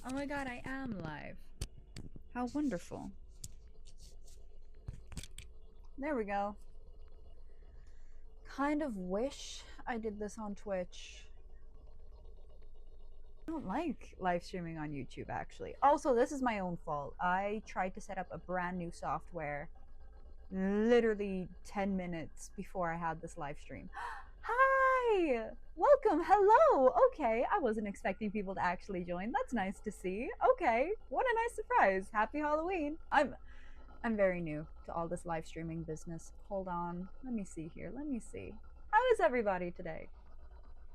Oh my god, I am live. How wonderful. There we go. Kind of wish I did this on Twitch. I don't like live streaming on YouTube, actually. Also, this is my own fault. I tried to set up a brand new software literally 10 minutes before I had this live stream. Hi! Welcome, hello! Okay, I wasn't expecting people to actually join. That's nice to see. Okay, what a nice surprise. Happy Halloween. I'm very new to all this live streaming business. Hold on, let me see here. Let me see. How is everybody today?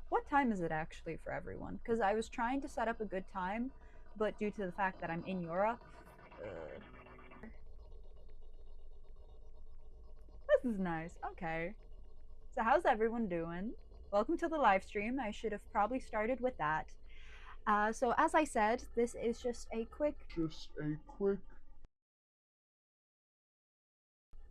What time is it actually for everyone? Because I was trying to set up a good time, but due to the fact that I'm in Europe, this is nice. Okay. So how's everyone doing? Welcome to the live stream. I should have probably started with that. So as I said, this is just a quick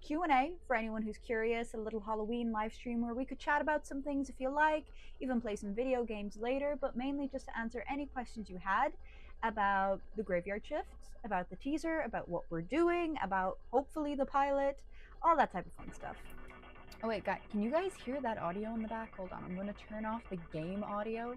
Q&A for anyone who's curious, a little Halloween live stream where we could chat about some things if you like, even play some video games later, but mainly just to answer any questions you had about the graveyard shift, about the teaser, about what we're doing, about hopefully the pilot, all that type of fun stuff. Oh wait, guys, can you guys hear that audio in the back? Hold on, I'm gonna turn off the game audio.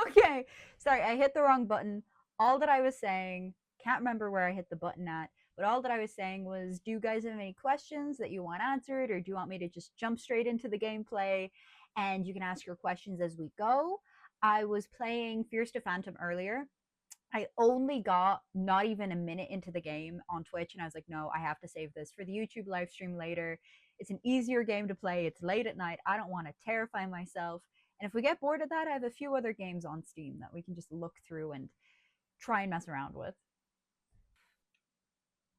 Okay, sorry, I hit the wrong button. All that I was saying, can't remember where I hit the button at, but all that I was saying was, do you guys have any questions that you want answered, or do you want me to just jump straight into the gameplay and you can ask your questions as we go? I was playing Fierce to Phantom earlier. I only got not even a minute into the game on Twitch, and I was like, no, I have to save this for the YouTube live stream later. It's an easier game to play. It's late at night. I don't want to terrify myself. And if we get bored of that, I have a few other games on Steam that we can just look through and try and mess around with.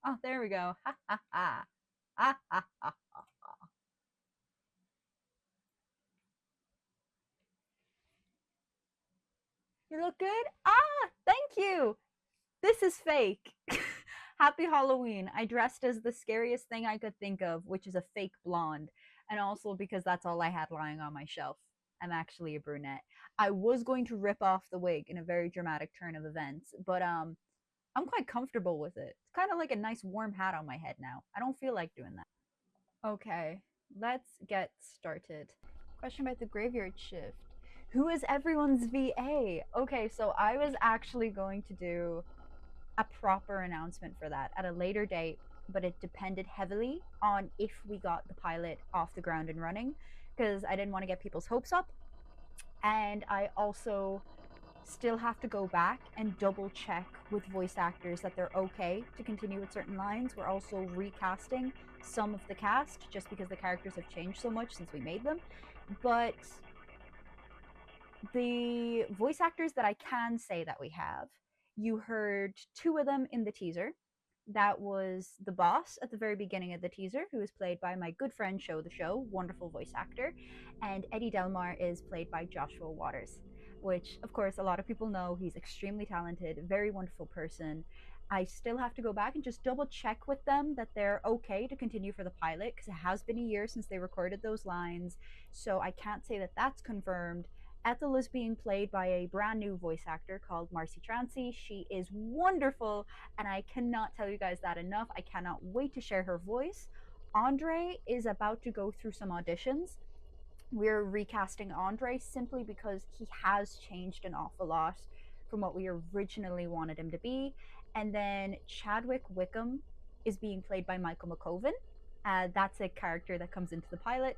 Oh, there we go. Ha ha ha. Ha ha ha ha. You look good? Ah, thank you. This is fake. Happy Halloween. I dressed as the scariest thing I could think of, which is a fake blonde. And also because that's all I had lying on my shelf. I'm actually a brunette. I was going to rip off the wig in a very dramatic turn of events, but I'm quite comfortable with it. It's kind of like a nice warm hat on my head now. I don't feel like doing that. Okay, let's get started. Question about the graveyard shift. Who is everyone's VA? Okay, so I was actually going to do a proper announcement for that at a later date, but it depended heavily on if we got the pilot off the ground and running, because I didn't want to get people's hopes up. And I also still have to go back and double check with voice actors that they're okay to continue with certain lines. We're also recasting some of the cast just because the characters have changed so much since we made them. But the voice actors that I can say that we have, you heard two of them in the teaser. That was the boss at the very beginning of the teaser, who is played by my good friend Show the Show, wonderful voice actor. And Eddie Delmar is played by Joshua Waters, which, of course, a lot of people know. He's extremely talented, very wonderful person. I still have to go back and just double check with them that they're okay to continue for the pilot, because it has been a year since they recorded those lines. So I can't say that that's confirmed. Ethel is being played by a brand new voice actor called Marcy Trancy. She is wonderful, and I cannot tell you guys that enough. I cannot wait to share her voice. Andre is about to go through some auditions. We're recasting Andre simply because he has changed an awful lot from what we originally wanted him to be. And then Chadwick Wickham is being played by Michael McCoven. That's a character that comes into the pilot.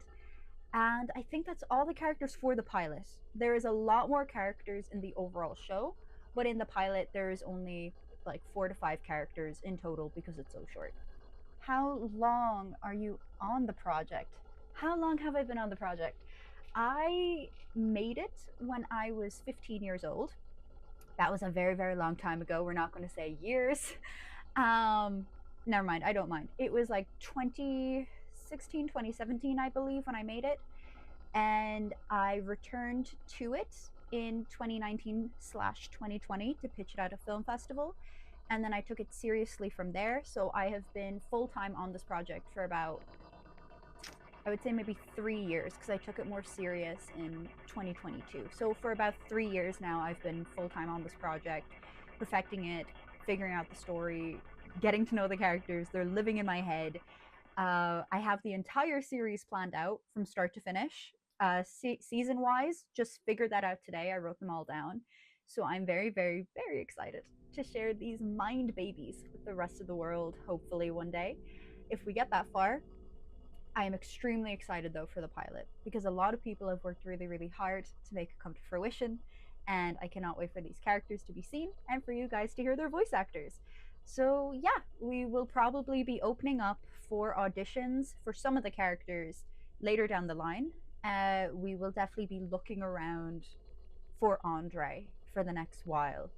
And I think that's all the characters for the pilot. There is a lot more characters in the overall show, but in the pilot, there is only like 4 to 5 characters in total because it's so short. How long are you on the project? How long have I been on the project? I made it when I was 15 years old. That was a very, very long time ago. We're not going to say years. Never mind. I don't mind. It was like 2016, 2017, I believe, when I made it. And I returned to it in 2019/2020 to pitch it at a film festival. and then I took it seriously from there. So I have been full time on this project for about, I would say maybe 3 years, because I took it more serious in 2022. So for about 3 years now, I've been full time on this project, perfecting it, figuring out the story, getting to know the characters. They're living in my head. I have the entire series planned out from start to finish. Season wise, just figured that out today. I wrote them all down. So I'm very, very, very excited to share these mind babies with the rest of the world, hopefully one day. If we get that far, I am extremely excited though for the pilot, because a lot of people have worked really, really hard to make it come to fruition. And I cannot wait for these characters to be seen and for you guys to hear their voice actors. So, yeah, we will probably be opening up for auditions for some of the characters later down the line. We will definitely be looking around for Andre for the next while,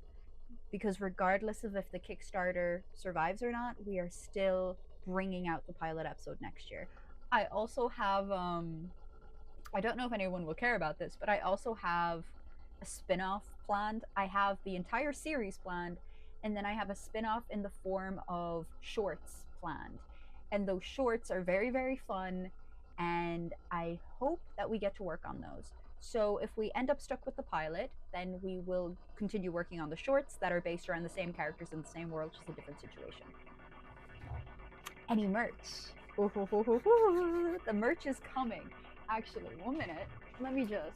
because regardless of if the Kickstarter survives or not, we are still bringing out the pilot episode next year. I also have I don't know if anyone will care about this, but I also have a spin-off planned. I have the entire series planned, and then I have a spin-off in the form of shorts planned. And those shorts are very, very fun, and I hope that we get to work on those. So if we end up stuck with the pilot, then we will continue working on the shorts that are based around the same characters in the same world, just a different situation. Any merch? The merch is coming. Actually, 1 minute. Let me just.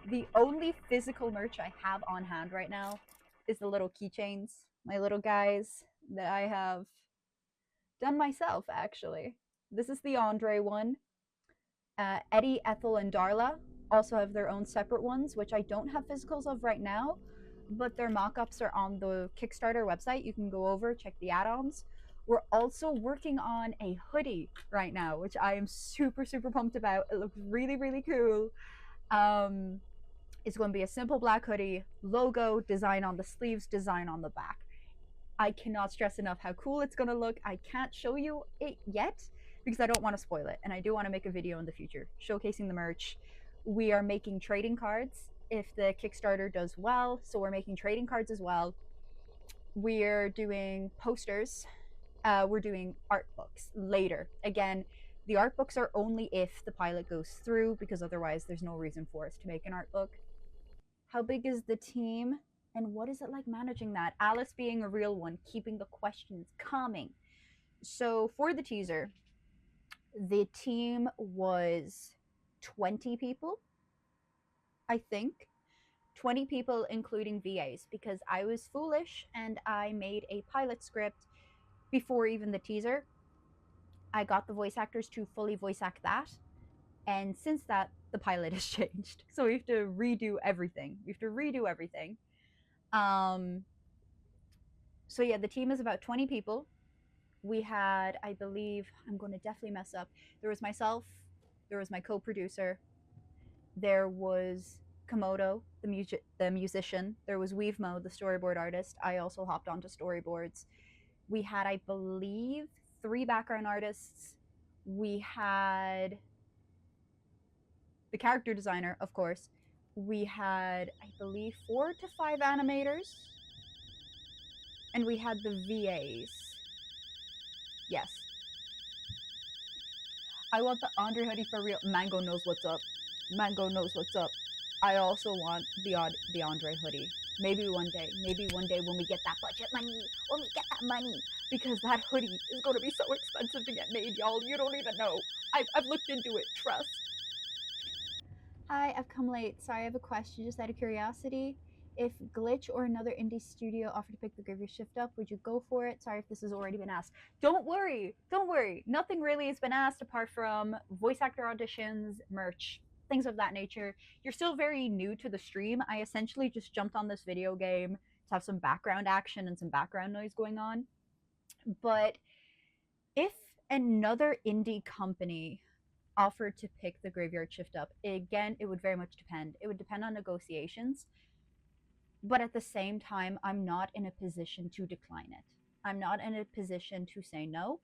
The only physical merch I have on hand right now is the little keychains, my little guys that I have done myself, actually. This is the Andre one. Eddie, Ethel, and Darla also have their own separate ones, which I don't have physicals of right now, but their mock ups are on the Kickstarter website. You can go over, check the add ons. We're also working on a hoodie right now, which I am super, super pumped about. It looks really, really cool. It's going to be a simple black hoodie, logo, design on the sleeves, design on the back. I cannot stress enough how cool it's going to look. I can't show you it yet because I don't want to spoil it, and I do want to make a video in the future showcasing the merch. We are making trading cards if the Kickstarter does well, so we're making trading cards as well. We're doing posters. We're doing art books later. Again, the art books are only if the pilot goes through, because otherwise there's no reason for us to make an art book. How big is the team, and what is it like managing that? Alice being a real one, keeping the questions coming. So for the teaser, the team was 20 people, I think. 20 people, including VAs, because I was foolish and I made a pilot script before even the teaser. I got the voice actors to fully voice act that. And since that, the pilot has changed. So we have to redo everything. So yeah, the team is about 20 people. We had, I believe, I'm going to definitely mess up. There was myself, there was my co-producer, there was Komodo, the musician, there was Weavemo, the storyboard artist. I also hopped onto storyboards. We had, I believe, 3 background artists. We had the character designer, of course. We had, I believe, 4 to 5 animators. And we had the VAs. Yes. I want the Andre hoodie for real. Mango knows what's up. Mango knows what's up. I also want the Andre hoodie. Maybe one day when we get that budget money, because that hoodie is going to be so expensive to get made, y'all. You don't even know. I've looked into it. Trust. Hi, I've come late. Sorry, I have a question just out of curiosity. If Glitch or another indie studio offered to pick the Graveyard Shift up, would you go for it? Sorry if this has already been asked. Don't worry. Nothing really has been asked apart from voice actor auditions, merch, things of that nature. You're still very new to the stream. I essentially just jumped on this video game to have some background action and some background noise going on. But if another indie company offered to pick the Graveyard Shift up, again, it would very much depend. It would depend on negotiations. But at the same time, I'm not in a position to decline it. I'm not in a position to say no,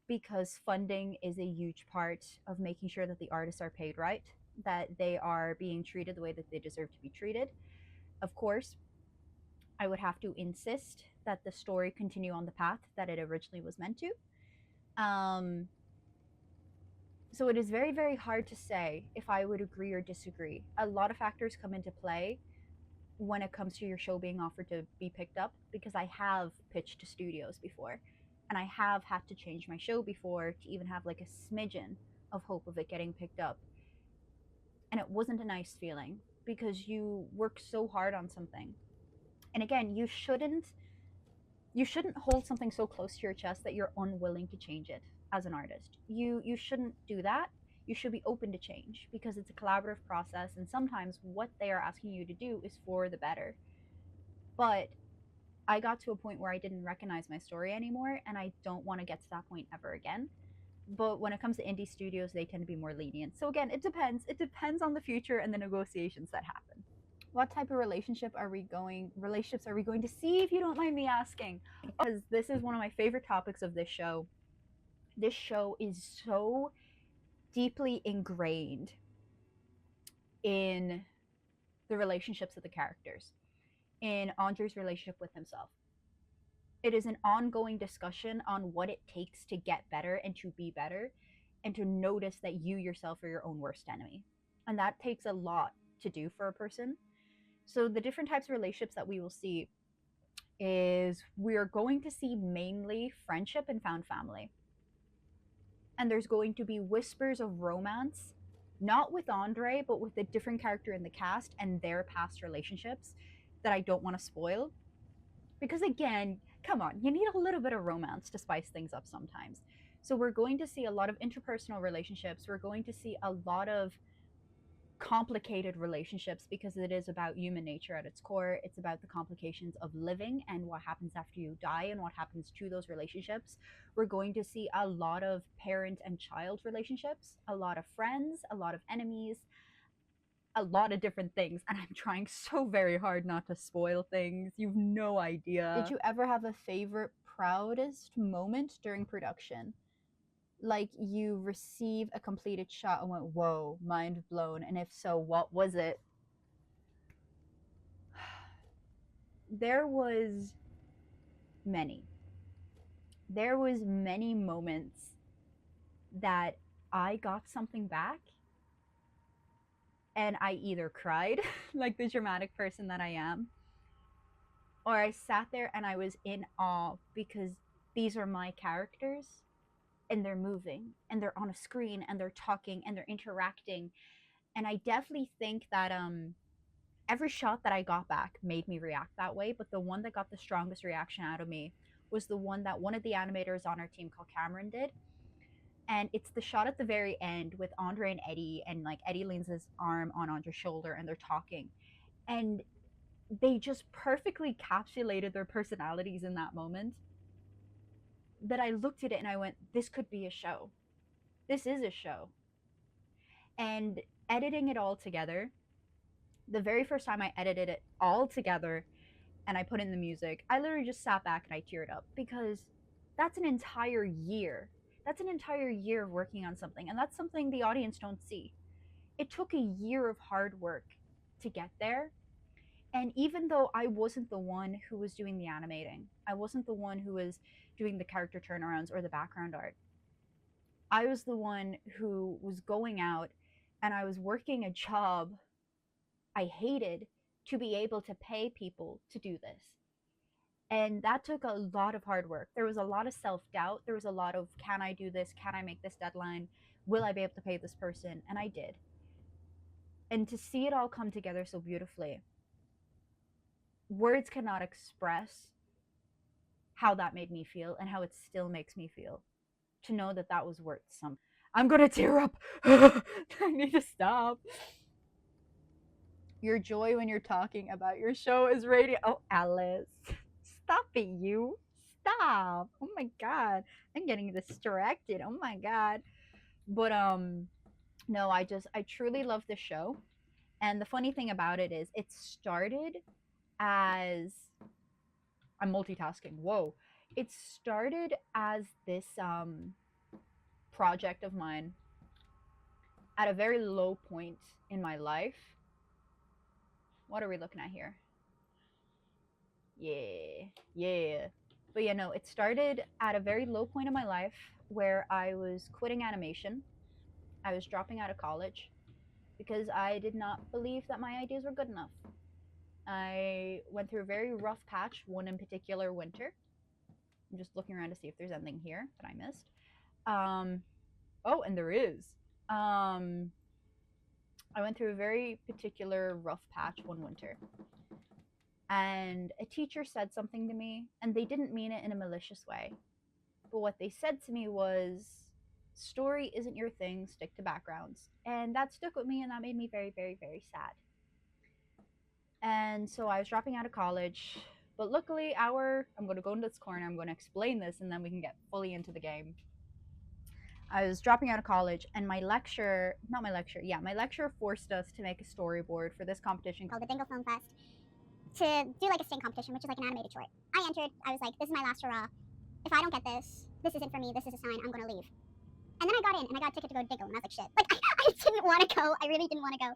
because funding is a huge part of making sure that the artists are paid right, that they are being treated the way that they deserve to be treated. Of course, I would have to insist that the story continue on the path that it originally was meant to. So it is very, very hard to say if I would agree or disagree. A lot of factors come into play when it comes to your show being offered to be picked up, because I have pitched to studios before and I have had to change my show before to even have like a smidgen of hope of it getting picked up. And it wasn't a nice feeling because you work so hard on something. And again, you shouldn't hold something so close to your chest that you're unwilling to change it as an artist. You shouldn't do that. You should be open to change because it's a collaborative process, and sometimes what they are asking you to do is for the better. But I got to a point where I didn't recognize my story anymore, and I don't want to get to that point ever again. But when it comes to indie studios, they tend to be more lenient. So again, it depends. It depends on the future and the negotiations that happen. What type of relationships are we going to see, if you don't mind me asking? Because this is one of my favorite topics of this show. This show is so deeply ingrained in the relationships of the characters, in Andre's relationship with himself. It is an ongoing discussion on what it takes to get better and to be better and to notice that you yourself are your own worst enemy. And that takes a lot to do for a person. So the different types of relationships that we will see is we're going to see mainly friendship and found family. And there's going to be whispers of romance, not with Andre, but with a different character in the cast and their past relationships that I don't want to spoil. Because again, come on, you need a little bit of romance to spice things up sometimes. So we're going to see a lot of interpersonal relationships. We're going to see a lot of complicated relationships because it is about human nature at its core. It's about the complications of living and what happens after you die and what happens to those relationships. We're going to see a lot of parent and child relationships, a lot of friends, a lot of enemies, a lot of different things. And I'm trying so very hard not to spoil things. You've no idea. Did you ever have a favorite proudest moment during production? Like you receive a completed shot and went, whoa, mind blown? And if so, what was it? There was many. There was many moments that I got something back and I either cried like the dramatic person that I am, or I sat there and I was in awe because these are my characters and they're moving and they're on a screen and they're talking and they're interacting. And I definitely think that every shot that I got back made me react that way, but the one that got the strongest reaction out of me was the one that one of the animators on our team called Cameron did. And it's the shot at the very end with Andre and Eddie, and like Eddie leans his arm on Andre's shoulder and they're talking. And they just perfectly encapsulated their personalities in that moment. That I looked at it and I went, this could be a show. This is a show. And editing it all together, the very first time I edited it all together and I put in the music, I literally just sat back and I teared up because that's an entire year. That's an entire year of working on something, and that's something the audience don't see. It took a year of hard work to get there. And even though I wasn't the one who was doing the animating, I wasn't the one who was doing the character turnarounds or the background art, I was the one who was going out and I was working a job I hated to be able to pay people to do this. And that took a lot of hard work. There was a lot of self doubt. There was a lot of, can I do this? Can I make this deadline? Will I be able to pay this person? And I did. And to see it all come together so beautifully, words cannot express how that made me feel and how it still makes me feel. To know that that was worth something. I'm gonna tear up. I need to stop. Your joy when you're talking about your show is radio. Oh, Alice, stop it, you. Stop. Oh my god. I'm getting distracted. Oh my god. But no, I truly love the show. And the funny thing about it is it started as, I'm multitasking. Whoa. It started as this project of mine at a very low point in my life. What are we looking at here? Yeah, yeah. But yeah, no, it started at a very low point in my life where I was quitting animation. I was dropping out of college because I did not believe that my ideas were good enough. I went through a very rough patch, one in particular winter. I'm just looking around to see if there's anything here that I missed. Um, oh, and there is. Um, I went through a very particular rough patch one winter. And a teacher said something to me, and they didn't mean it in a malicious way. But what they said to me was, story isn't your thing, stick to backgrounds. And that stuck with me, and that made me very, very, very sad. And so I was dropping out of college. But luckily, I'm going to go into this corner, I'm going to explain this, and then we can get fully into the game. I was dropping out of college, and my lecturer forced us to make a storyboard for this competition called the Dingle Film Fest to do like a sting competition, which is like an animated short. I entered, I was like, this is my last hurrah. If I don't get this, this isn't for me, this is a sign, I'm gonna leave. And then I got in and I got a ticket to go to Dingle, and I was like, shit. Like, I didn't want to go, I really didn't want to go.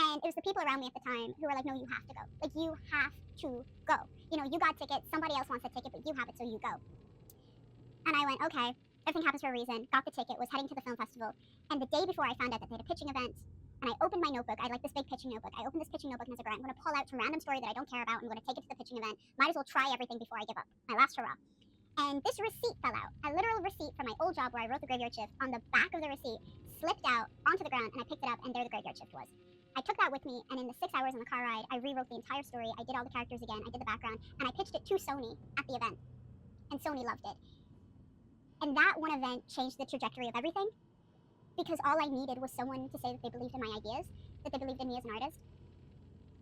And it was the people around me at the time who were like, no, you have to go. Like, you have to go. You know, you got tickets, somebody else wants a ticket, but you have it, so you go. And I went, okay, everything happens for a reason, got the ticket, was heading to the film festival. And the day before I found out that they had a pitching event, and I opened my notebook. I had like this big pitching notebook. I opened this pitching notebook and I was like, all right, I'm going to pull out some random story that I don't care about. I'm going to take it to the pitching event. Might as well try everything before I give up. My last hurrah. And this receipt fell out. A literal receipt from my old job where I wrote the graveyard shift. On the back of the receipt, slipped out onto the ground, and I picked it up, and there the graveyard shift was. I took that with me, and in the 6 hours in the car ride, I rewrote the entire story. I did all the characters again. I did the background, and I pitched it to Sony at the event. And Sony loved it. And that one event changed the trajectory of everything, because all I needed was someone to say that they believed in my ideas, that they believed in me as an artist.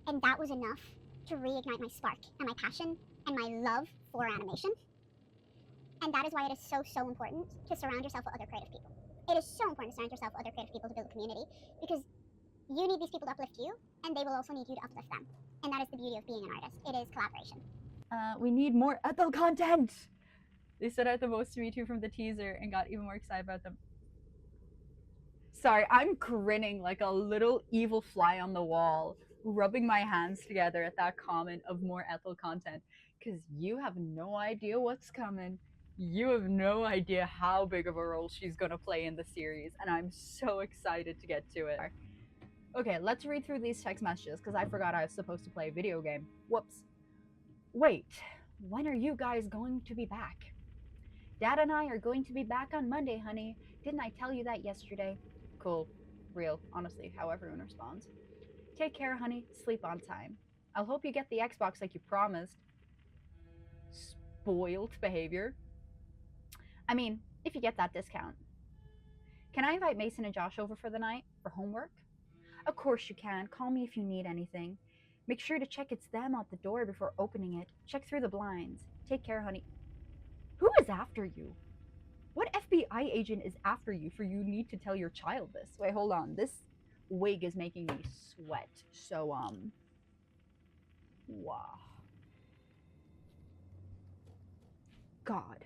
And that was enough to reignite my spark and my passion and my love for animation. And that is why it is so, so important to surround yourself with other creative people. It is so important to surround yourself with other creative people to build a community, because you need these people to uplift you, and they will also need you to uplift them. And that is the beauty of being an artist. It is collaboration. We need more Ethel content! They stood out the most to me too from the teaser and got even more excited about them. Sorry, I'm grinning like a little evil fly on the wall, rubbing my hands together at that comment of more Ethel content, because you have no idea what's coming. You have no idea how big of a role she's going to play in the series, and I'm so excited to get to it. Okay, let's read through these text messages, because I forgot I was supposed to play a video game. Whoops. Wait, when are you guys going to be back? Dad and I are going to be back on Monday, honey. Didn't I tell you that yesterday? Cool. Real, honestly, how everyone responds. Take care, honey. Sleep on time. I'll hope you get the Xbox like you promised. Spoiled behavior. I mean, if you get that discount. Can I invite Mason and Josh over for the night? For homework? Of course you can. Call me if you need anything. Make sure to check it's them at the door before opening it. Check through the blinds. Take care, honey. Who is after you? What FBI agent is after you for you need to tell your child this? Wait, hold on. This wig is making me sweat. So, wow. God.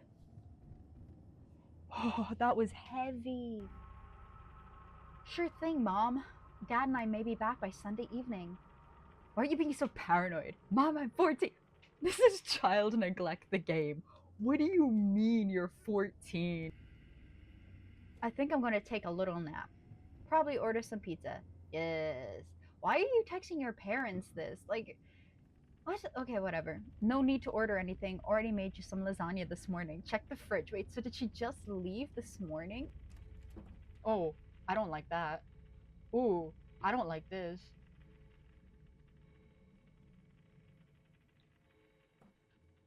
Oh, that was heavy. Sure thing, Mom. Dad and I may be back by Sunday evening. Why are you being so paranoid? Mom, I'm 14. This is child neglect the game. What do you mean you're 14? I think I'm going to take a little nap. Probably order some pizza. Yes. Why are you texting your parents this? Like, what? Okay, whatever. No need to order anything. Already made you some lasagna this morning. Check the fridge. Wait, so did she just leave this morning? Oh, I don't like that. Ooh, I don't like this.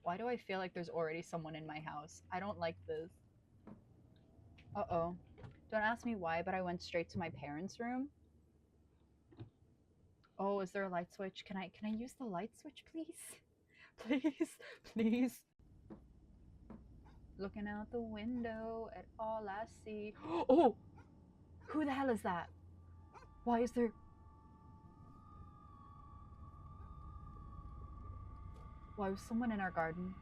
Why do I feel like there's already someone in my house? I don't like this. Uh-oh. Don't ask me why, but I went straight to my parents' room. Oh, is there a light switch? Can I use the light switch, please? Please, please. Looking out the window at all I see. Oh! Who the hell is that? Why is there... Why was someone in our garden?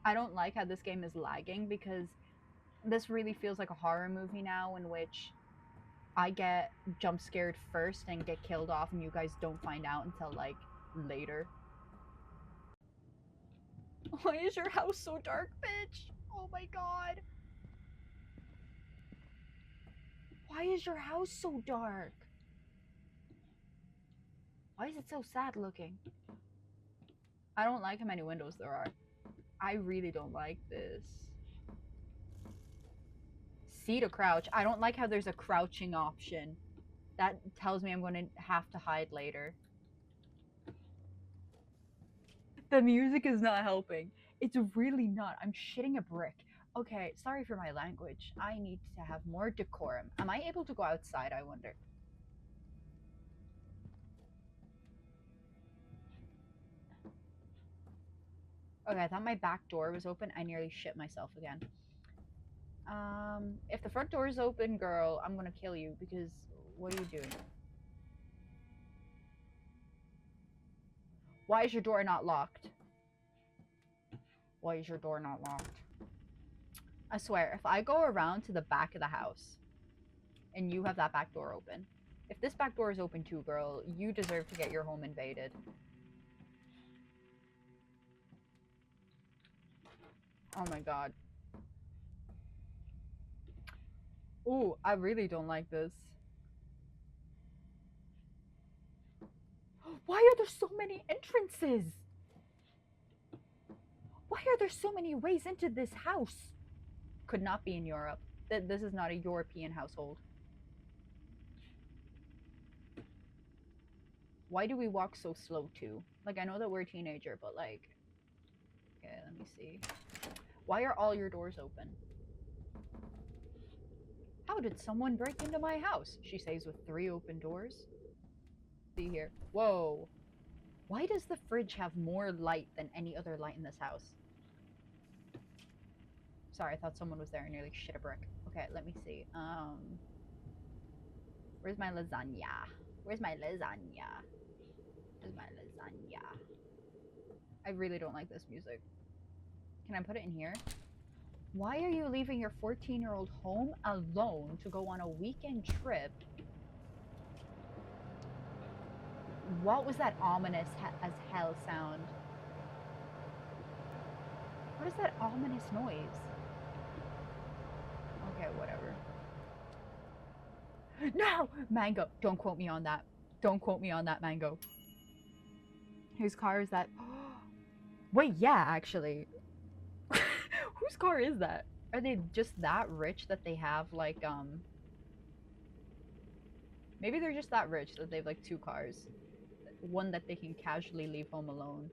I don't like how this game is lagging because this really feels like a horror movie now in which I get jump scared first and get killed off, and you guys don't find out until like later. Why is your house so dark, bitch? Oh my god. Why is your house so dark? Why is it so sad looking? I don't like how many windows there are. I really don't like this. C to crouch. I don't like how there's a crouching option. That tells me I'm going to have to hide later. The music is not helping. It's really not. I'm shitting a brick. Okay, sorry for my language. I need to have more decorum. Am I able to go outside, I wonder? Okay, I thought my back door was open. I nearly shit myself again. If the front door is open, girl, I'm gonna kill you because what are you doing? Why is your door not locked? Why is your door not locked? I swear, if I go around to the back of the house and you have that back door open, if this back door is open too, girl, you deserve to get your home invaded. Oh my god. Ooh, I really don't like this. Why are there so many entrances? Why are there so many ways into this house? Could not be in Europe. This is not a European household. Why do we walk so slow too? Like, I know that we're a teenager, but like... Okay, let me see. Why are all your doors open? How did someone break into my house? She says with 3 open doors. See here. Whoa. Why does the fridge have more light than any other light in this house? Sorry, I thought someone was there and nearly shit a brick. Okay, let me see. Where's my lasagna? Where's my lasagna? Where's my lasagna? I really don't like this music. Can I put it in here? Why are you leaving your 14-year-old home alone to go on a weekend trip? What was that ominous as hell sound? What is that ominous noise? Okay, whatever. No! Mango! Don't quote me on that. Don't quote me on that, Mango. Whose car is that? Wait, yeah, actually. Whose car is that? Are they just that rich that they have, like, maybe they're just that rich that they have, like, 2 cars. One that they can casually leave home alone.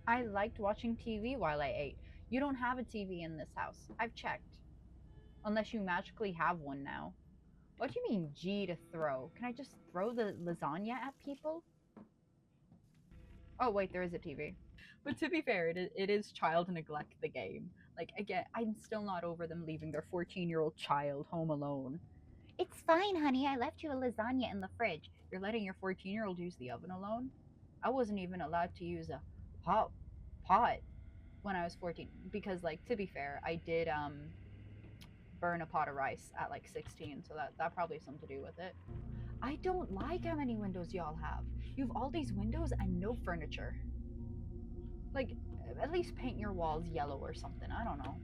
I liked watching TV while I ate. You don't have a TV in this house. I've checked. Unless you magically have one now. What do you mean G to throw? Can I just throw the lasagna at people? Oh wait, there is a TV. But to be fair, it is child neglect the game. Like, again, I'm still not over them leaving their 14-year-old child home alone. It's fine, honey. I left you a lasagna in the fridge. You're letting your 14-year-old use the oven alone? I wasn't even allowed to use a pot when I was 14 because, like, to be fair, I did burn a pot of rice at like 16, so that probably has something to do with it. I don't like how many windows y'all have. You have all these windows and no furniture. Like, at least paint your walls yellow or something. I don't know.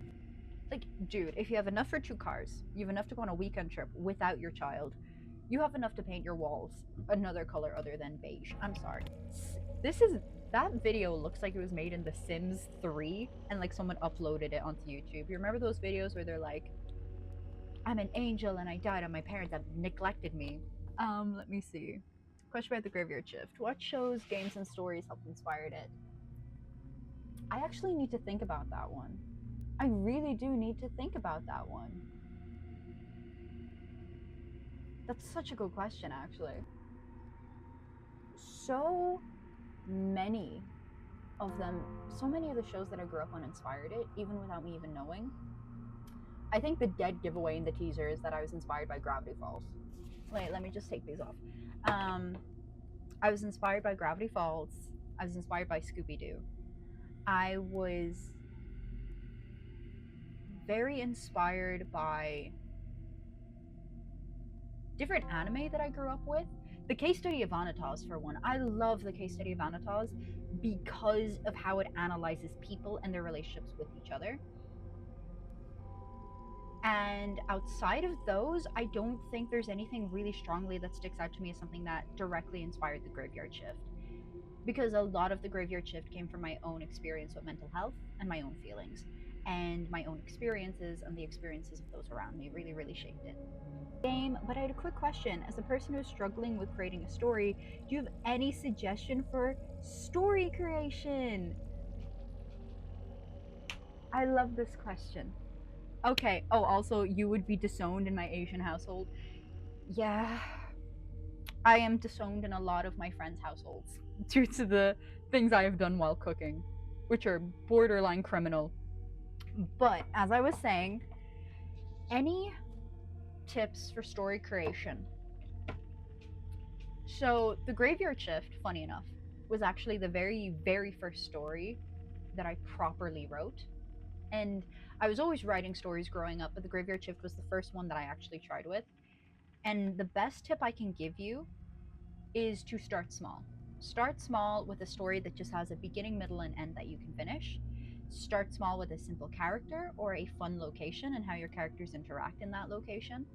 Like, dude, if you have enough for 2 cars, you have enough to go on a weekend trip without your child, you have enough to paint your walls another color other than beige. I'm sorry. That video looks like it was made in The Sims 3 and like someone uploaded it onto YouTube. You remember those videos where they're like, I'm an angel and I died and my parents have neglected me. Let me see. Question about the Graveyard Shift. What shows, games, and stories helped inspired it? I actually need to think about that one. I really do need to think about that one. That's such a good question, actually. So many of them, so many of the shows that I grew up on inspired it, even without me even knowing. I think the dead giveaway in the teaser is that I was inspired by Gravity Falls. Wait, let me just take these off. I was inspired by Gravity Falls. I was inspired by Scooby-Doo. I was very inspired by different anime that I grew up with. The case study of Anatos, for one. I love the case study of Anatos because of how it analyzes people and their relationships with each other. And outside of those, I don't think there's anything really strongly that sticks out to me as something that directly inspired the Graveyard Shift. Because a lot of the Graveyard Shift came from my own experience with mental health and my own feelings. And my own experiences and the experiences of those around me really, really shaped it. Game, but I had a quick question. As a person who's struggling with creating a story, do you have any suggestion for story creation? I love this question. Okay. Oh, also, you would be disowned in my Asian household. Yeah, I am disowned in a lot of my friends' households due to the things I have done while cooking, which are borderline criminal. But as I was saying, any tips for story creation? So, The Graveyard Shift, funny enough, was actually the very, very first story that I properly wrote. And I was always writing stories growing up, but The Graveyard Shift was the first one that I actually tried with. And the best tip I can give you is to start small. Start small with a story that just has a beginning, middle, and end that you can finish. Start small with a simple character or a fun location and how your characters interact in that location.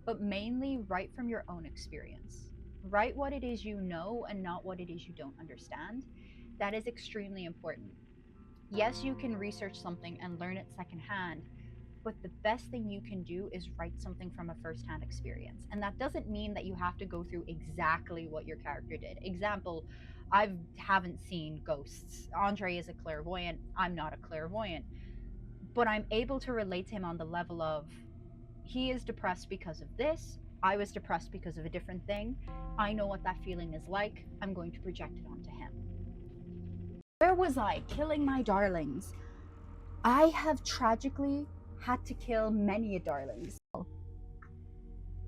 But mainly write from your own experience. Write what it is you know and not what it is you don't understand. That is extremely important. Yes, you can research something and learn it secondhand, but the best thing you can do is write something from a first-hand experience. And that doesn't mean that you have to go through exactly what your character did. Example, I haven't seen ghosts. Andre is a clairvoyant. I'm not a clairvoyant. But I'm able to relate to him on the level of he is depressed because of this. I was depressed because of a different thing. I know what that feeling is like. I'm going to project it onto him. Where was I? Killing my darlings. I have tragically had to kill many darlings.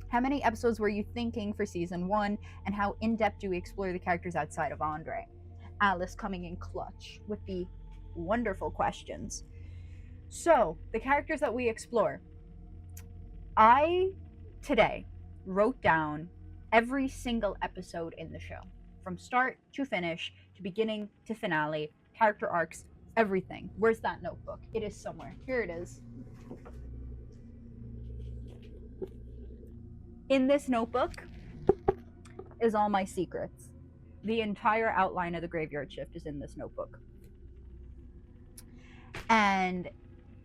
How many episodes were you thinking for season 1, and how in depth do we explore the characters outside of Andre? Alice coming in clutch with the wonderful questions. So, the characters that we explore. I today wrote down every single episode in the show, from start to finish, to beginning to finale, character arcs, everything. Where's that notebook? It is somewhere. Here it is. In this notebook is all my secrets. The entire outline of the Graveyard Shift is in this notebook. And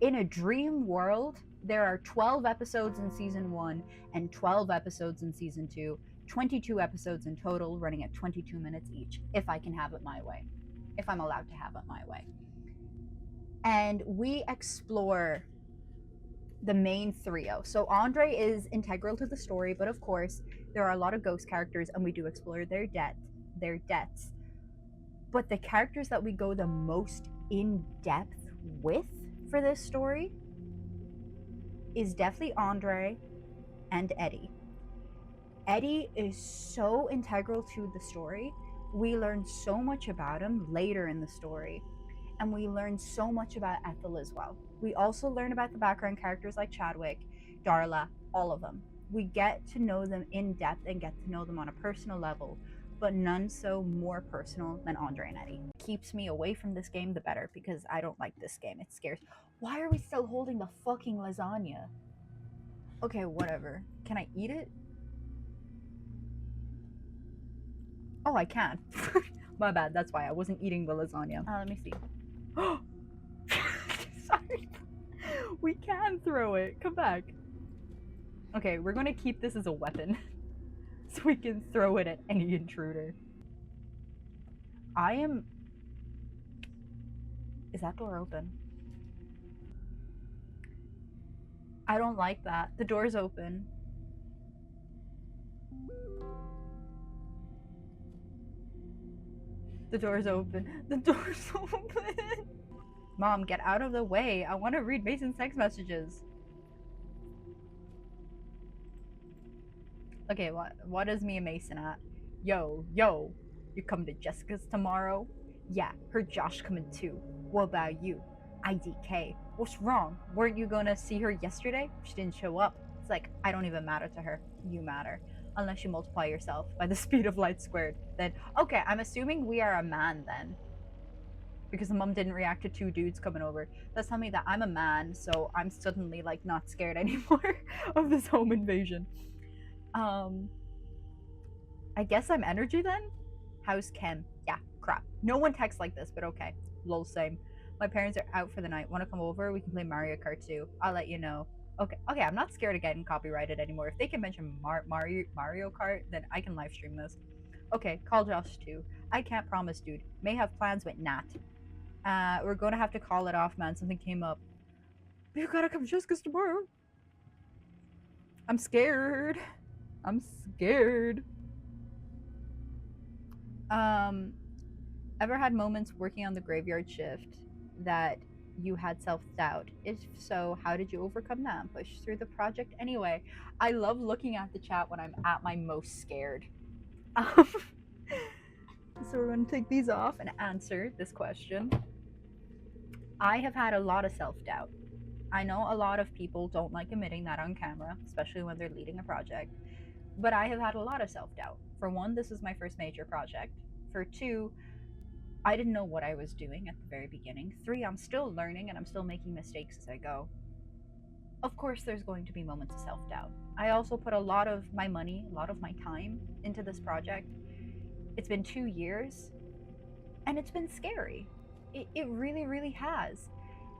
in a dream world, there are 12 episodes in season 1 and 12 episodes in season 2, 22 episodes in total, running at 22 minutes each, if I can have it my way, if I'm allowed to have it my way. And we explore the main trio. So Andre is integral to the story, but of course, there are a lot of ghost characters, and we do explore their deaths. But the characters that we go the most in depth with for this story is definitely Andre and Eddie. Eddie is so integral to the story. We learn so much about him later in the story, and we learn so much about Ethel as well. We also learn about the background characters like Chadwick, Darla, all of them. We get to know them in depth and get to know them on a personal level, but none so more personal than Andre and Eddie. Keeps me away from this game, the better, because I don't like this game. It scares. Why are we still holding the fucking lasagna? Okay, whatever. Can I eat it? Oh, I can. My bad, that's why I wasn't eating the lasagna. Let me see. Sorry. We can throw it. Come back. Okay, we're gonna keep this as a weapon. So we can throw it at any intruder. Is that door open? I don't like that. The door's open. The door's open. The door's open. Mom, get out of the way. I want to read Mason's text messages. Okay, what is me and Mason at? Yo, you coming to Jessica's tomorrow? Yeah, her Josh coming too. What about you? IDK. What's wrong? Weren't you gonna see her yesterday? She didn't show up. It's like, I don't even matter to her. You matter. Unless you multiply yourself by the speed of light squared. Then, okay, I'm assuming we are a man then. Because the mom didn't react to two dudes coming over. That's telling me that I'm a man, so I'm suddenly like not scared anymore of this home invasion. I guess I'm energy then? How's Ken? Yeah, crap. No one texts like this, but okay. Lol, same. My parents are out for the night. Want to come over? We can play Mario Kart too. I'll let you know. Okay, I'm not scared of getting copyrighted anymore. If they can mention Mario Kart, then I can live stream this. Okay, call Josh too. I can't promise, dude. May have plans with Nat. We're gonna have to call it off, man. Something came up. You gotta come just 'cause tomorrow. I'm scared. I'm scared. Ever had moments working on the graveyard shift that you had self-doubt? If so, how did you overcome that and push through the project anyway? I love looking at the chat when I'm at my most scared. So we're going to take these off and answer this question. I have had a lot of self-doubt. I know a lot of people don't like admitting that on camera, especially when they're leading a project, but I have had a lot of self-doubt. For one, this is my first major project. For two, I didn't know what I was doing at the very beginning. Three, I'm still learning and I'm still making mistakes as I go. Of course, there's going to be moments of self doubt. I also put a lot of my money, a lot of my time into this project. It's been 2 years and it's been scary. It really, really has.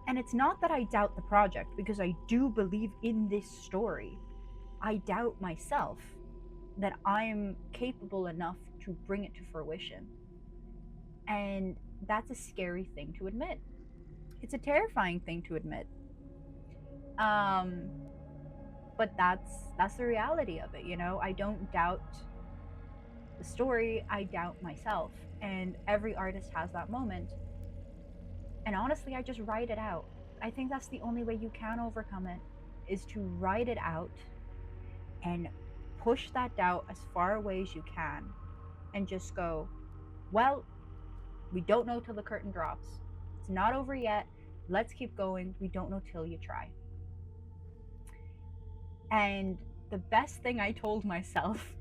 And it's not that I doubt the project because I do believe in this story. I doubt myself that I'm capable enough to bring it to fruition. And that's a scary thing to admit. It's a terrifying thing to admit. But that's the reality of it, you know? I don't doubt the story, I doubt myself. And every artist has that moment. And honestly, I just write it out. I think that's the only way you can overcome it, is to write it out and push that doubt as far away as you can and just go, well, we don't know till the curtain drops. It's not over yet. Let's keep going. We don't know till you try. And the best thing I told myself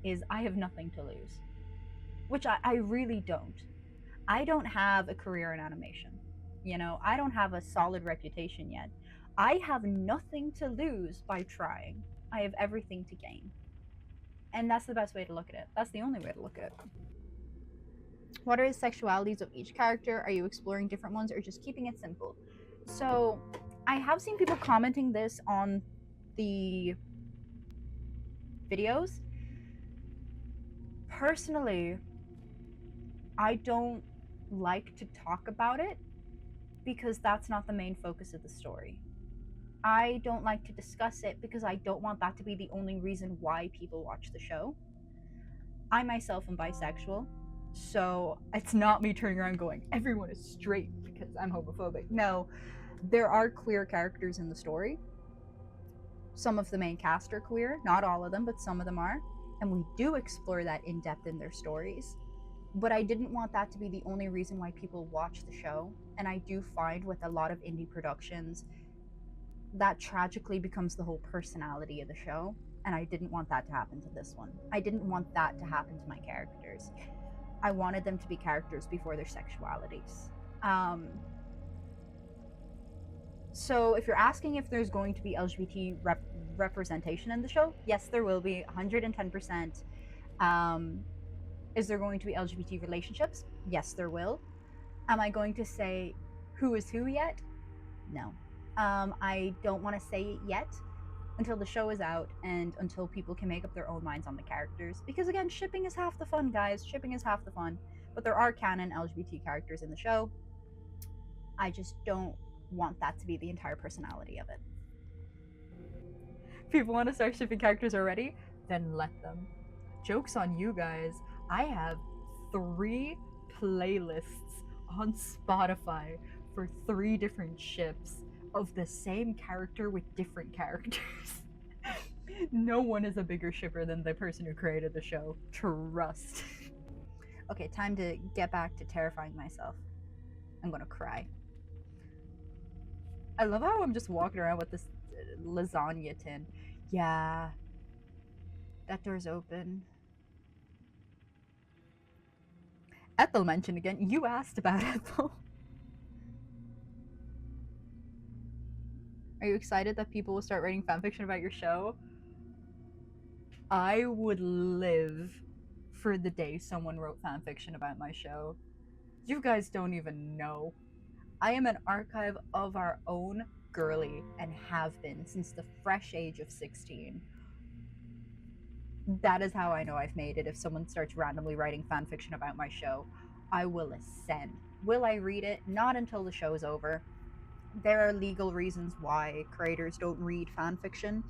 is I have nothing to lose, which I really don't. I don't have a career in animation. You know, I don't have a solid reputation yet. I have nothing to lose by trying. I have everything to gain. And that's the best way to look at it. That's the only way to look at it. What are the sexualities of each character? Are you exploring different ones or just keeping it simple? So, I have seen people commenting this on the videos. Personally, I don't like to talk about it because that's not the main focus of the story. I don't like to discuss it because I don't want that to be the only reason why people watch the show. I myself am bisexual, so it's not me turning around going, everyone is straight because I'm homophobic. No, there are queer characters in the story. Some of the main cast are queer, not all of them, but some of them are. And we do explore that in depth in their stories. But I didn't want that to be the only reason why people watch the show. And I do find with a lot of indie productions, that tragically becomes the whole personality of the show. And I didn't want that to happen to this one. I didn't want that to happen to my characters. I wanted them to be characters before their sexualities. So if you're asking if there's going to be LGBT representation in the show, yes, there will be, 110%. Is there going to be LGBT relationships? Yes, there will. Am I going to say who is who yet? No. I don't want to say it yet until the show is out and until people can make up their own minds on the characters. Because again, shipping is half the fun, guys. Shipping is half the fun. But there are canon LGBT characters in the show. I just don't want that to be the entire personality of it. People want to start shipping characters already? Then let them. Joke's on you guys. I have 3 playlists on Spotify for 3 different ships of the same character with different characters. No one is a bigger shipper than the person who created the show. Trust. Okay, time to get back to terrifying myself. I'm gonna cry. I love how I'm just walking around with this lasagna tin. Yeah, that door's open. Ethel mentioned again. You asked about Ethel. Are you excited that people will start writing fanfiction about your show? I would live for the day someone wrote fanfiction about my show. You guys don't even know. I am an archive of our own girly and have been since the fresh age of 16. That is how I know I've made it. If someone starts randomly writing fanfiction about my show, I will ascend. Will I read it? Not until the show's over. There are legal reasons why creators don't read fanfiction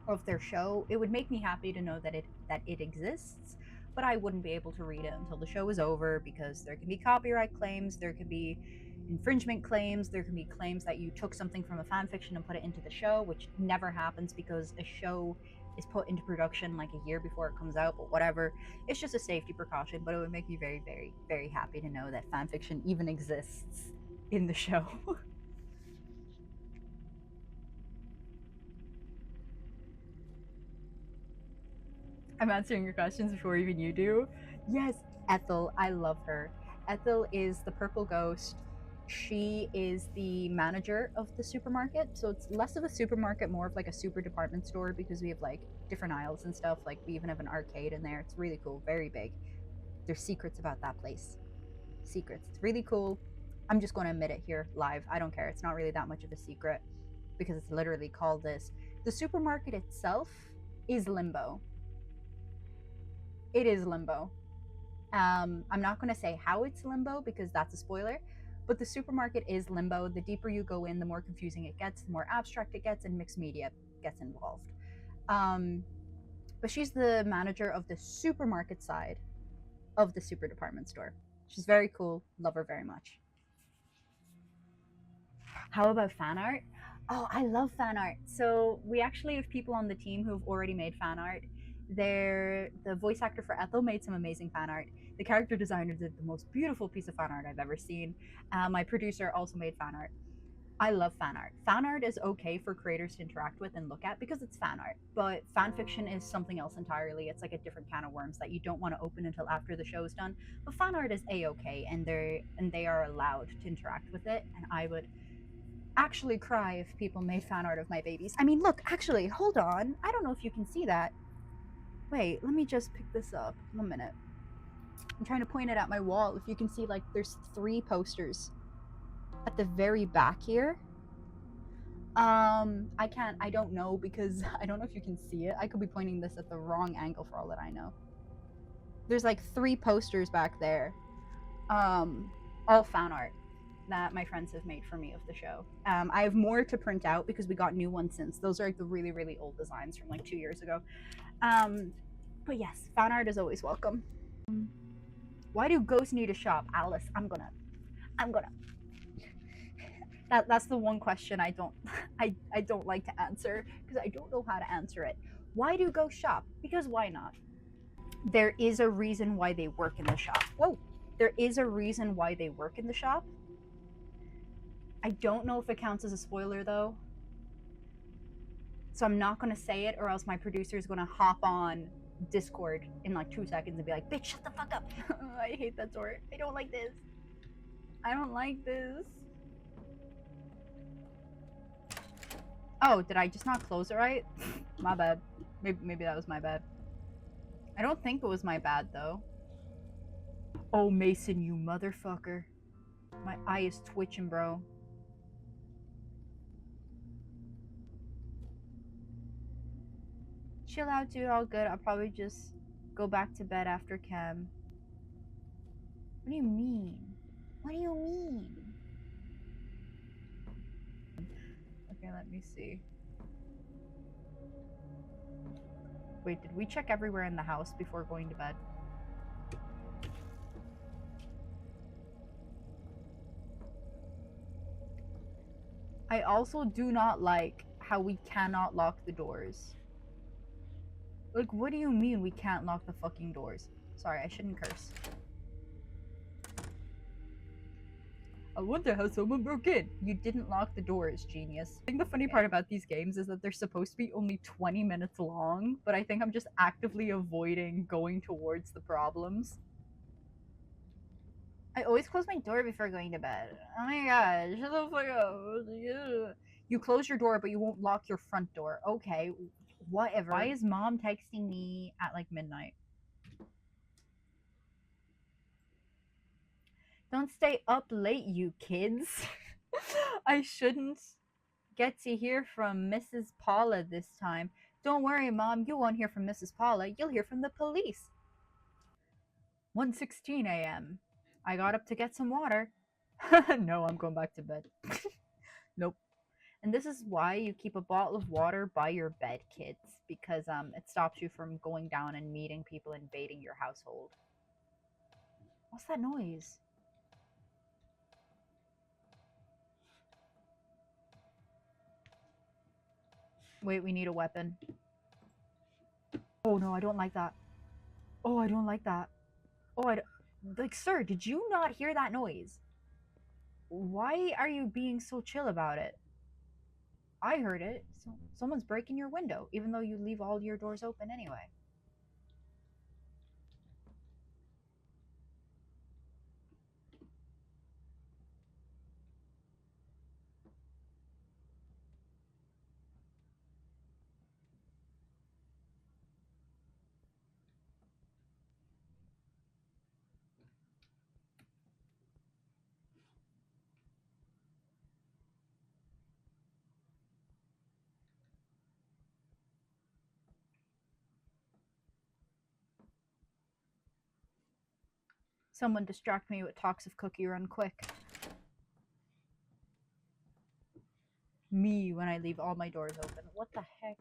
of their show. It would make me happy to know that it exists, but I wouldn't be able to read it until the show is over because there can be copyright claims, there can be infringement claims, there can be claims that you took something from a fanfiction and put it into the show, which never happens because a show is put into production like a year before it comes out, but whatever. It's just a safety precaution, but it would make me very, very, very happy to know that fanfiction even exists in the show. I'm answering your questions before even you do. Yes, Ethel, I love her. Ethel is the purple ghost. She is the manager of the supermarket. So it's less of a supermarket, more of like a super department store because we have like different aisles and stuff. Like we even have an arcade in there. It's really cool, very big. There's secrets about that place. Secrets. It's really cool. I'm just going to admit it here live. I don't care. It's not really that much of a secret because it's literally called this. The supermarket itself is limbo. It is limbo. I'm not going to say how it's limbo because that's a spoiler, but the supermarket is limbo. The deeper you go in, the more confusing it gets, the more abstract it gets, and mixed media gets involved. But she's the manager of the supermarket side of the super department store. She's very cool. Love her very much. How about fan art? Oh, I love fan art. So we actually have people on the team who've already made fan art. The voice actor for Ethel made some amazing fan art. The character designer did the most beautiful piece of fan art I've ever seen. My producer also made fan art. I love fan art. Fan art is okay for creators to interact with and look at because it's fan art, but fan fiction is something else entirely. It's like a different can of worms that you don't want to open until after the show is done. But fan art is a okay, and they are allowed to interact with it. And I would actually cry if people made fan art of my babies. I mean, look, actually, hold on. I don't know if you can see that. Wait, let me just pick this up. 1 minute. I'm trying to point it at my wall. If you can see, like, there's 3 posters at the very back here. I don't know because I don't know if you can see it. I could be pointing this at the wrong angle for all that I know. There's like 3 posters back there. All fan art that my friends have made for me of the show. I have more to print out because we got new ones since. Those are like the really, really old designs from like 2 years ago. But yes, fan art is always welcome. Why do ghosts need a shop? Alice, I'm gonna. That's the one question I don't I don't like to answer because I don't know how to answer it. Why do ghosts shop? Because why not? There is a reason why they work in the shop. Whoa! There is a reason why they work in the shop. I don't know if it counts as a spoiler though. So I'm not gonna say it or else my producer is gonna hop on Discord in like 2 seconds and be like, bitch, shut the fuck up. I hate that door. I don't like this. I don't like this. Oh, did I just not close it right? My bad. Maybe that was my bad. I don't think it was my bad though. Oh, Mason, you motherfucker. My eye is twitching, bro. Chill out, dude. All good. I'll probably just go back to bed after chem. What do you mean? What do you mean? Okay, let me see. Wait, did we check everywhere in the house before going to bed? I also do not like how we cannot lock the doors. Like, what do you mean we can't lock the fucking doors? Sorry, I shouldn't curse. I wonder how someone broke in. You didn't lock the doors, genius. I think the funny part about these games is that they're supposed to be only 20 minutes long, but I think I'm just actively avoiding going towards the problems. I always close my door before going to bed. Oh my god, shut the fuck up. You close your door, but you won't lock your front door. Okay, whatever. Why is mom texting me at like midnight? Don't stay up late, you kids. I shouldn't get to hear from Mrs. Paula this time. Don't worry, Mom, you won't hear from Mrs. Paula. You'll hear from the police. 1:16 a.m. I got up to get some water. No, I'm going back to bed. Nope. And this is why you keep a bottle of water by your bed, kids, because it stops you from going down and meeting people invading your household. What's that noise? Wait, we need a weapon. Oh no, I don't like that. Oh, I don't like that. Oh, like, sir, did you not hear that noise? Why are you being so chill about it? I heard it. Someone's breaking your window, even though you leave all your doors open anyway. Someone distract me with talks of Cookie Run quick. Me when I leave all my doors open. What the heck?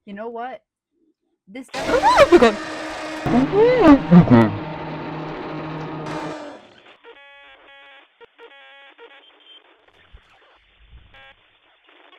You know what? This definitely